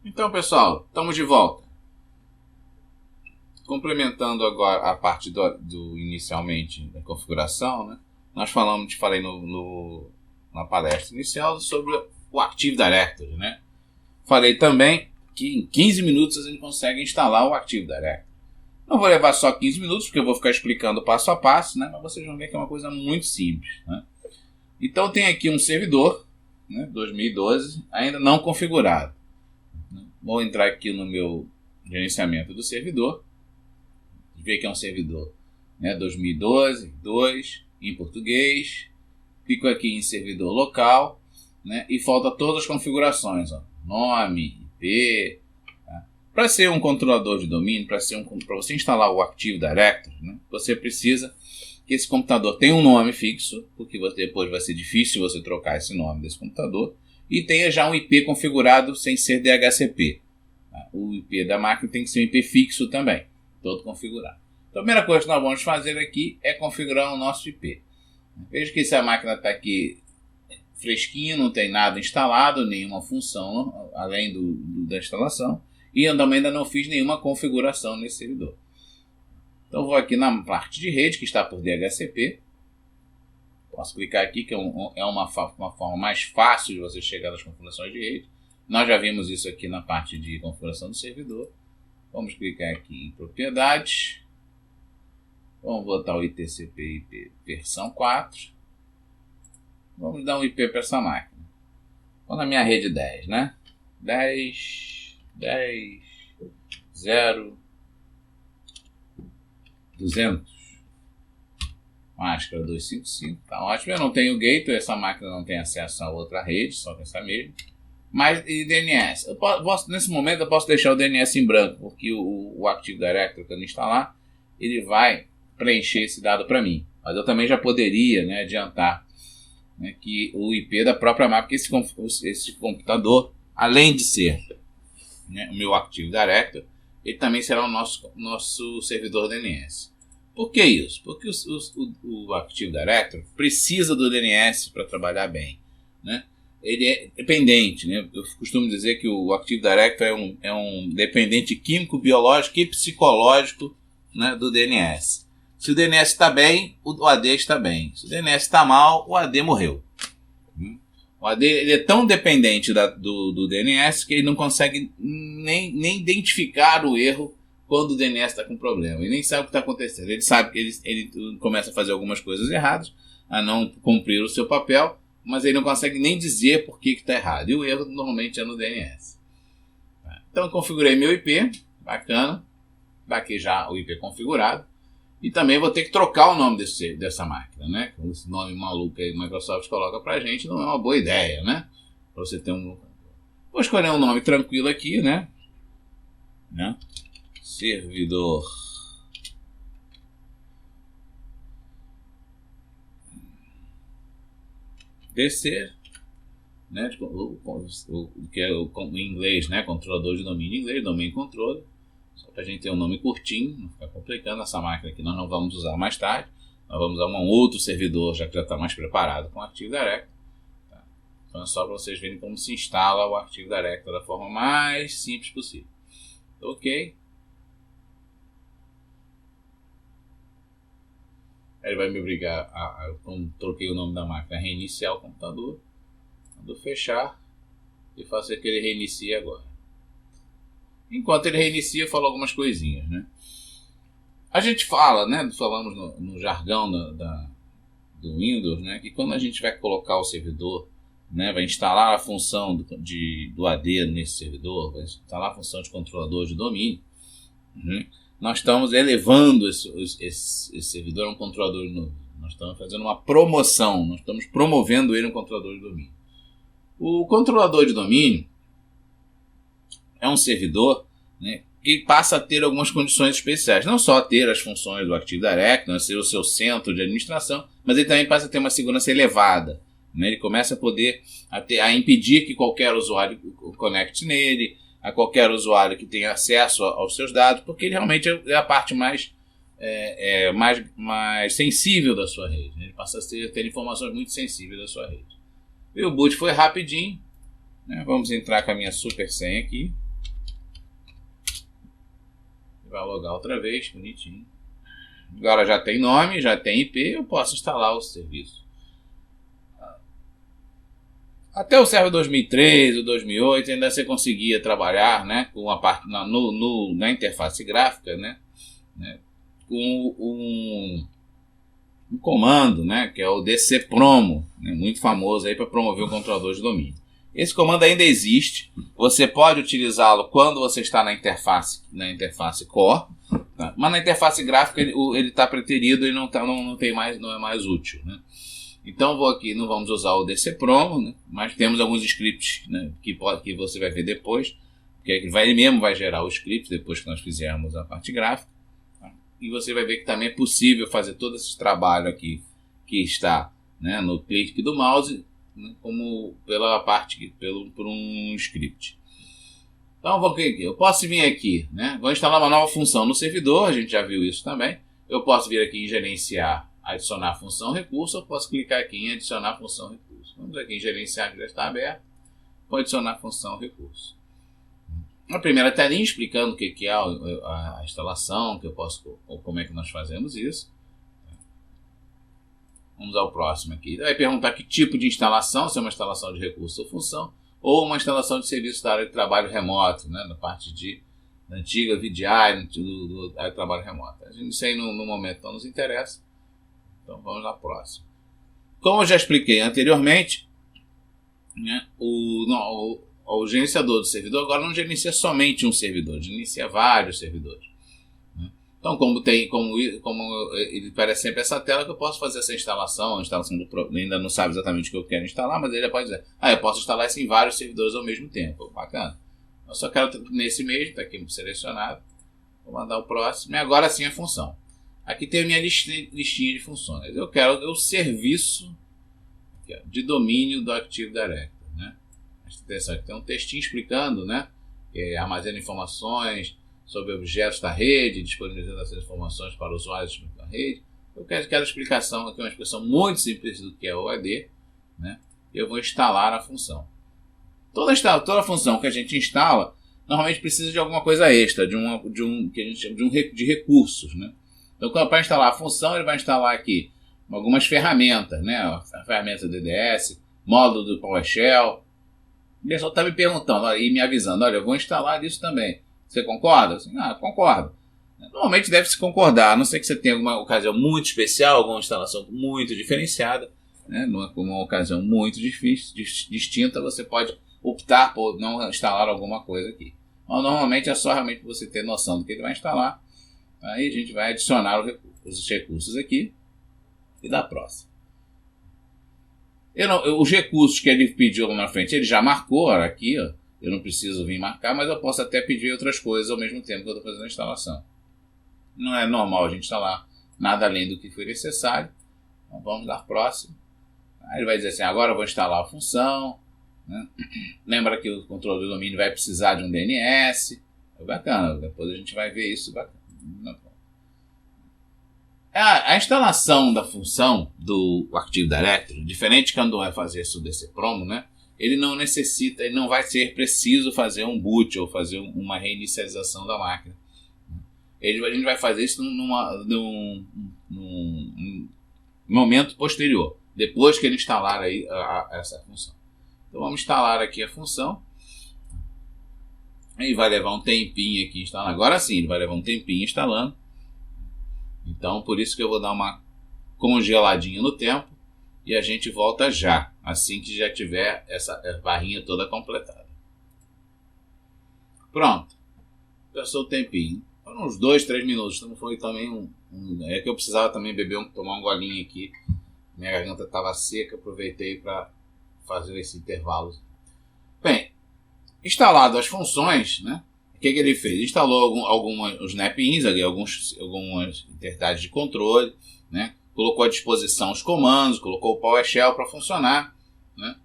Então, pessoal, estamos de volta. Complementando agora a parte do inicialmente da configuração, né? Nós falei na palestra inicial sobre o Active Directory, né? Falei também que em 15 minutos a gente consegue instalar o Active Directory. Não vou levar só 15 minutos, porque eu vou ficar explicando passo a passo, né? Mas vocês vão ver que é uma coisa muito simples, né? Então tem aqui um servidor, né, 2012, ainda não configurado. Vou entrar aqui no meu gerenciamento do servidor, ver que é um servidor, né, 2012, 2, em português. Clico aqui em servidor local, né, e falta todas as configurações, ó, nome, IP. Tá? Para ser um controlador de domínio, para você instalar o Active Directory, né, você precisa que esse computador tenha um nome fixo, porque depois vai ser difícil você trocar esse nome desse computador, e tenha já um IP configurado sem ser DHCP. Tá? O IP da máquina tem que ser um IP fixo também, todo configurado. Então, a primeira coisa que nós vamos fazer aqui é configurar o nosso IP. Veja que essa máquina está aqui fresquinha, não tem nada instalado, nenhuma função além da instalação, e eu também ainda não fiz nenhuma configuração nesse servidor. Então vou aqui na parte de rede, que está por DHCP. Posso clicar aqui, que é uma forma mais fácil de você chegar nas configurações de rede. Nós já vimos isso aqui na parte de configuração do servidor. Vamos clicar aqui em propriedades. Vamos botar o ITCP/IP versão 4. Vamos dar um IP para essa máquina. Vou na minha rede 10, né? 10, 0, 200. Máscara 255, tá ótimo. Eu não tenho gateway, essa máquina não tem acesso a outra rede, só com essa mesma. Mas e DNS? Nesse momento eu posso deixar o DNS em branco, porque o Active Directory, quando instalar, ele vai preencher esse dado para mim. Mas eu também já poderia, né, adiantar, né, que o IP da própria máquina, esse computador, além de ser, né, o meu Active Directory, ele também será o nosso servidor DNS. Por que isso? Porque o Active Directory precisa do DNS para trabalhar bem, né? Ele é dependente, né? Eu costumo dizer que o Active Directory é um dependente químico, biológico e psicológico, né, do DNS. Se o DNS está bem, o AD está bem. Se o DNS está mal, o AD morreu. O AD ele é tão dependente do DNS que ele não consegue nem identificar o erro quando o DNS está com problema. Ele nem sabe o que está acontecendo. Ele sabe que ele começa a fazer algumas coisas erradas, a não cumprir o seu papel, mas ele não consegue nem dizer por que está errado. E o erro normalmente é no DNS. Então eu configurei meu IP, bacana. Está aqui já o IP configurado. E também vou ter que trocar o nome dessa máquina, né? Esse nome maluco aí que a Microsoft coloca pra gente não é uma boa ideia, né? Pra você ter um... Vou escolher um nome tranquilo aqui, né? Servidor DC, né? Que é em inglês, né? Controlador de domínio em inglês, Domain Controller. Só para a gente ter um nome curtinho, não ficar complicando. Essa máquina aqui nós não vamos usar mais tarde. Nós vamos usar um outro servidor, já que já está mais preparado com o Active Directory. Tá? Então é só para vocês verem como se instala o Active Directory da forma mais simples possível. Ok. Ele vai me obrigar como troquei o nome da máquina, a reiniciar o computador. Quando fechar, e faço que ele reinicie agora. Enquanto ele reinicia, eu falo algumas coisinhas, né? A gente fala, né? Falamos no jargão do Windows, né? Que quando a gente vai colocar o servidor, né? Vai instalar a função do AD nesse servidor, vai instalar a função de controlador de domínio, né? Nós estamos elevando esse servidor a um controlador de domínio. Nós estamos fazendo uma promoção, nós estamos promovendo ele a um controlador de domínio. O controlador de domínio é um servidor, né, que passa a ter algumas condições especiais. Não só ter as funções do Active Directory, né, ser o seu centro de administração, mas ele também passa a ter uma segurança elevada. Né? Ele começa a poder a impedir que qualquer usuário conecte nele, a qualquer usuário que tenha acesso aos seus dados, porque ele realmente é a parte mais sensível da sua rede. Né? Ele passa a ter informações muito sensíveis da sua rede. E o boot foi rapidinho. Né? Vamos entrar com a minha super senha aqui. Vai logar outra vez, bonitinho. Agora já tem nome, já tem IP, eu posso instalar o serviço. Até o server 2003, o 2008, ainda você conseguia trabalhar, né, com a parte na interface gráfica, né, com um comando, né, que é o dcpromo, né, muito famoso aí para promover o controlador de domínio. Esse comando ainda existe. Você pode utilizá-lo quando você está na interface core, tá? Mas na interface gráfica ele está preterido e não é mais útil, né? Então vou aqui, não vamos usar o dcpromo, né? Mas temos alguns scripts, né, que você vai ver depois, porque ele mesmo vai gerar o script depois que nós fizermos a parte gráfica, tá? E você vai ver que também é possível fazer todo esse trabalho aqui que está, né, no clique do mouse, né, como por um script. Então eu posso vir aqui, né, vou instalar uma nova função no servidor, a gente já viu isso também. Eu posso vir aqui em gerenciar, adicionar função recurso, eu posso clicar aqui em adicionar função recurso. Vamos aqui em gerenciar, que já está aberto, vou adicionar função recurso. A primeira telinha explicando o que é a instalação, como é que nós fazemos isso. Vamos ao próximo aqui. Vai perguntar que tipo de instalação, se é uma instalação de recurso ou função, ou uma instalação de serviço da área de trabalho remoto, né, na parte da antiga VDI, do área de trabalho remoto. Isso aí no momento não nos interessa. Então vamos à próxima. Como eu já expliquei anteriormente, né, o gerenciador do servidor agora não gerencia somente um servidor, gerencia vários servidores. Então, como ele parece sempre essa tela, que eu posso fazer essa instalação, ainda não sabe exatamente o que eu quero instalar, mas ele pode dizer, eu posso instalar isso em vários servidores ao mesmo tempo. Bacana. Eu só quero nesse mesmo, está aqui selecionado. Vou mandar o próximo, e agora sim a função. Aqui tem a minha listinha de funções. Eu quero o serviço aqui, de domínio do Active Directory, né? Aqui tem um textinho explicando, né, que armazena informações sobre objetos da rede, disponibilizando essas informações para usuários da rede. Eu quero explicação aqui, uma expressão muito simples do que é o AD, né? Eu vou instalar a função. Toda função que a gente instala normalmente precisa de alguma coisa extra, de recursos, né? Então, para instalar a função, ele vai instalar aqui algumas ferramentas, né? A ferramenta DDS, módulo do PowerShell. O pessoal está me perguntando e me avisando, olha, eu vou instalar isso também. Você concorda? Assim, concordo. Normalmente deve-se concordar, a não ser que você tenha alguma ocasião muito especial, alguma instalação muito diferenciada, né? Numa ocasião muito distinta, você pode optar por não instalar alguma coisa aqui. Mas normalmente é só realmente você ter noção do que ele vai instalar. Aí a gente vai adicionar os recursos aqui e dar próximo. Os recursos que ele pediu lá na frente, ele já marcou aqui, ó. Eu não preciso vir marcar, mas eu posso até pedir outras coisas ao mesmo tempo que eu estou fazendo a instalação. Não é normal a gente instalar nada além do que foi necessário. Então vamos dar próximo. Aí ele vai dizer assim, agora eu vou instalar a função, né? Lembra que o controle do domínio vai precisar de um DNS. É bacana, depois a gente vai ver isso. A instalação da função do Active Directory, diferente quando vai fazer isso desse promo, né? Ele não vai ser preciso fazer um boot ou fazer uma reinicialização da máquina. A gente vai fazer isso num momento posterior, depois que ele instalar aí essa função. Então vamos instalar aqui a função. Aí vai levar um tempinho aqui instalando. Agora sim, ele vai levar um tempinho instalando. Então por isso que eu vou dar uma congeladinha no tempo. E a gente volta já, assim que já tiver essa barrinha toda completada. Pronto. Passou o tempinho. Foram uns 2, 3 minutos. Então foi também é que eu precisava também tomar um golinho aqui. Minha garganta estava seca, aproveitei para fazer esse intervalo. Bem, instalado as funções, né? O que ele fez? Instalou alguns NetBeans, algumas interfaces de controle, né? Colocou à disposição os comandos, colocou o PowerShell para funcionar, né?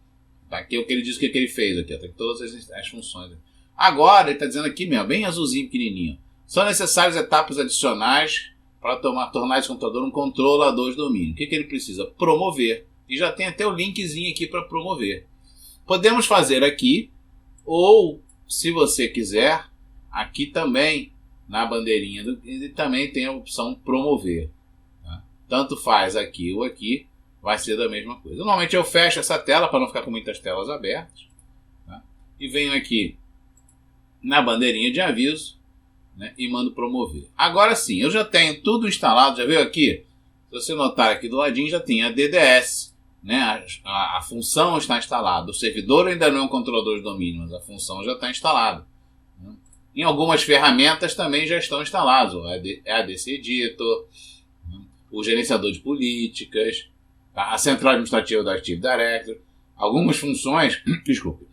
Aqui é o que ele diz, o que ele fez aqui, tem todas as funções. Agora ele está dizendo aqui mesmo, bem azulzinho, pequenininho. São necessárias etapas adicionais para tornar esse computador um controlador de domínio. O que ele precisa? Promover. E já tem até o linkzinho aqui para promover. Podemos fazer aqui, ou se você quiser, aqui também na bandeirinha e também tem a opção promover. Tá? Tanto faz aqui ou aqui, vai ser da mesma coisa. Normalmente eu fecho essa tela para não ficar com muitas telas abertas. Tá? E venho aqui na bandeirinha de aviso, né, e mando promover. Agora sim, eu já tenho tudo instalado, já veio aqui? Se você notar aqui do ladinho, já tem a DDS. Né, a função está instalada. O servidor ainda não é um controlador de domínio, mas a função já está instalada. Né? Em algumas ferramentas também já estão instalados. O ADC Editor, né, o gerenciador de políticas, tá? A central administrativa do Active Directory. Algumas funções, desculpe,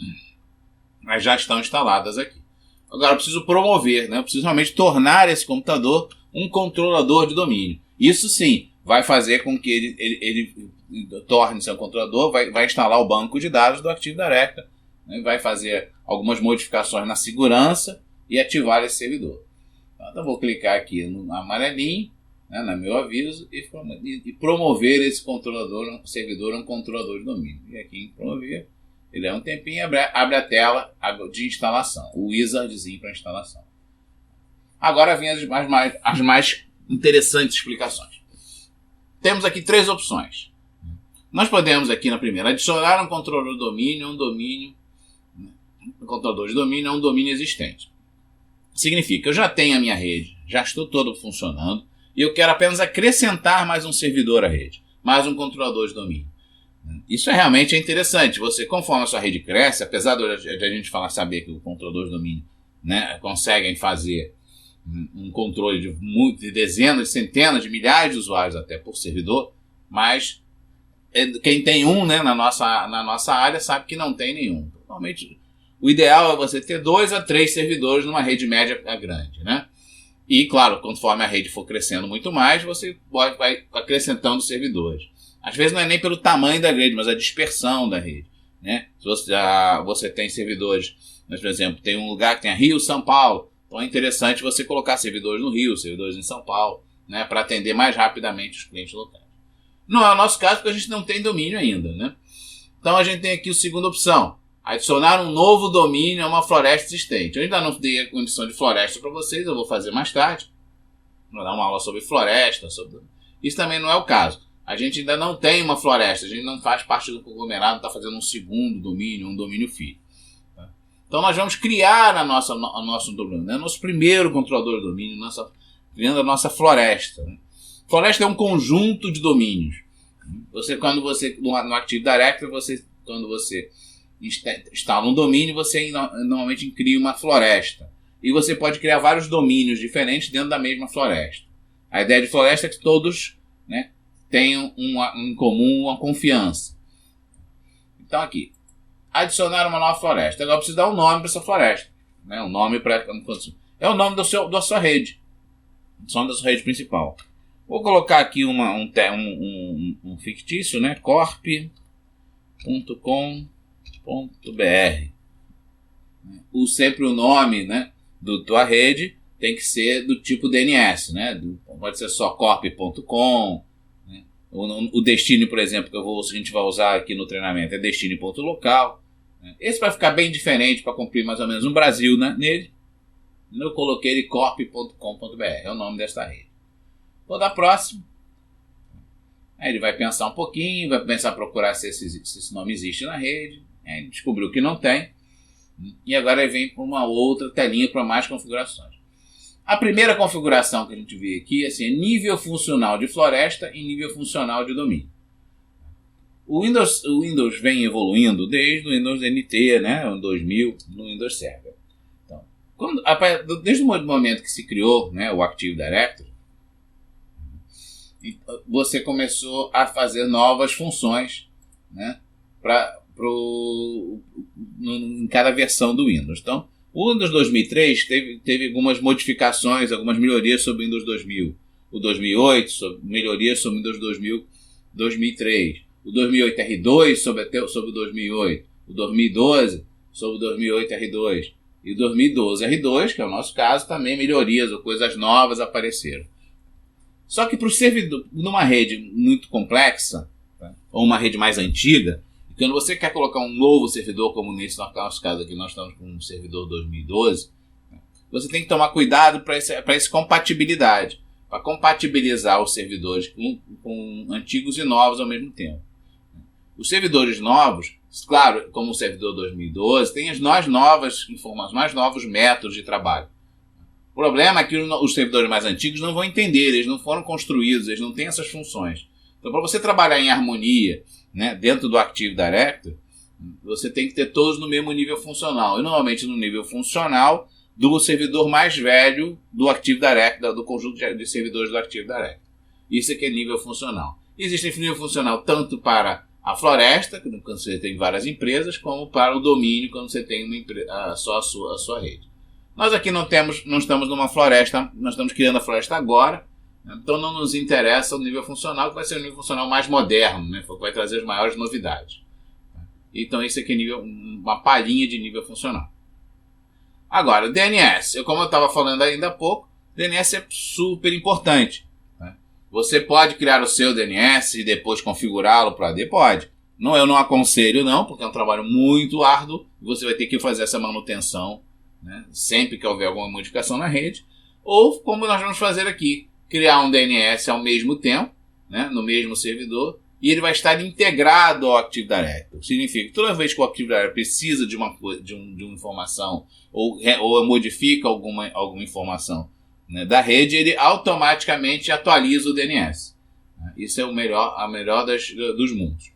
mas já estão instaladas aqui. Agora eu preciso promover, né? Eu preciso realmente tornar esse computador um controlador de domínio. Isso sim vai fazer com que ele torne-se um controlador, vai instalar o banco de dados do Active Directory, né? Vai fazer algumas modificações na segurança e ativar esse servidor. Então eu vou clicar aqui no amarelinho, né, no meu aviso, e promover esse controlador, servidor, um controlador de domínio. E aqui em promover, ele é um tempinho, abre a tela de instalação, o wizardzinho para instalação. Agora vem as mais interessantes explicações. Temos aqui 3 opções. Nós podemos aqui na primeira adicionar um controlador de domínio a um domínio, um controlador de domínio a um domínio existente. Significa que eu já tenho a minha rede, já estou todo funcionando, e eu quero apenas acrescentar mais um servidor à rede, mais um controlador de domínio. Isso realmente é interessante. Você, conforme a sua rede cresce, apesar de a gente saber que o controlador de domínio, né, conseguem fazer um controle de dezenas, centenas de milhares de usuários até por servidor, mas quem tem um, né, na nossa área sabe que não tem nenhum. Normalmente o ideal é você ter 2 a 3 servidores numa rede média grande, né? E claro, conforme a rede for crescendo muito mais, você vai acrescentando servidores. Às vezes não é nem pelo tamanho da rede, mas a dispersão da rede, né? Se você tem servidores, mas, por exemplo, tem um lugar que tem a Rio, São Paulo, então é interessante você colocar servidores no Rio, servidores em São Paulo, né, para atender mais rapidamente os clientes locais. Não é o nosso caso, porque a gente não tem domínio ainda, né? Então a gente tem aqui a segunda opção, adicionar um novo domínio a uma floresta existente. Eu ainda não dei a condição de floresta para vocês, eu vou fazer mais tarde. Vou dar uma aula sobre floresta. Isso também não é o caso. A gente ainda não tem uma floresta, a gente não faz parte do conglomerado, está fazendo um segundo domínio, um domínio filho. Tá? Então nós vamos criar o nosso domínio, né? Nosso primeiro controlador de domínio, criando a nossa floresta. Né? Floresta é um conjunto de domínios. No Active Directory, quando você instala um domínio, você normalmente cria uma floresta. E você pode criar vários domínios diferentes dentro da mesma floresta. A ideia de floresta é que todos, né, tenham em comum uma confiança. Então aqui, adicionar uma nova floresta. Agora eu preciso dar um nome para essa floresta. Né? Um nome é o nome da sua rede. O nome da sua rede principal. Vou colocar aqui um fictício, né? corp.com.br. Sempre o nome, né, da tua rede tem que ser do tipo DNS, né? Pode ser só corp.com. Né? O destino, por exemplo, que a gente vai usar aqui no treinamento é destino.local. Né? Esse vai ficar bem diferente para cumprir mais ou menos um Brasil, né, nele. Eu coloquei ele corp.com.br, é o nome desta rede. Vou dar próximo. Aí ele vai pensar um pouquinho, vai pensar procurar se esse nome existe na rede. Aí ele descobriu que não tem. E agora ele vem para uma outra telinha para mais configurações. A primeira configuração que a gente vê aqui assim, é nível funcional de floresta e nível funcional de domínio. O Windows vem evoluindo desde o Windows NT, né, o 2000, no Windows Server. Então, desde o momento que se criou, né, o Active Directory, você começou a fazer novas funções, né, em cada versão do Windows. Então, o Windows 2003 teve algumas modificações, algumas melhorias sobre o Windows 2000. O 2008, melhorias sobre o Windows 2003. O 2008 R2 sobre o 2008. O 2012 sobre o 2008 R2. E o 2012 R2, que é o nosso caso, também melhorias ou coisas novas apareceram. Só que para o servidor, numa rede muito complexa, tá, ou uma rede mais antiga, quando você quer colocar um novo servidor, como nesse nosso caso aqui, nós estamos com um servidor 2012, você tem que tomar cuidado para essa compatibilidade, para compatibilizar os servidores com antigos e novos ao mesmo tempo. Os servidores novos, claro, como o servidor 2012, tem as novas informações, mais novos métodos de trabalho. O problema é que os servidores mais antigos não vão entender, eles não foram construídos, eles não têm essas funções. Então, para você trabalhar em harmonia, né, dentro do Active Directory, você tem que ter todos no mesmo nível funcional. E normalmente no nível funcional do servidor mais velho do Active Directory, do conjunto de servidores do Active Directory. Isso aqui é nível funcional. Existe nível funcional tanto para a floresta, quando você tem várias empresas, como para o domínio, quando você tem só a sua rede. Nós aqui não estamos numa floresta, nós estamos criando a floresta agora, né? Então não nos interessa o nível funcional, que vai ser o nível funcional mais moderno, né? Que vai trazer as maiores novidades. Então isso aqui é uma palhinha de nível funcional. Agora, DNS. Como eu estava falando ainda há pouco, DNS é super importante. Né? Você pode criar o seu DNS e depois configurá-lo para AD? Pode. Eu não aconselho não, porque é um trabalho muito árduo. Você vai ter que fazer essa manutenção, né, sempre que houver alguma modificação na rede. Ou, como nós vamos fazer aqui, criar um DNS ao mesmo tempo, né, no mesmo servidor, e ele vai estar integrado ao Active Directory. Significa que toda vez que o Active Directory precisa de uma informação ou modifica alguma informação, né, da rede, ele automaticamente atualiza o DNS. Isso é a melhor dos mundos.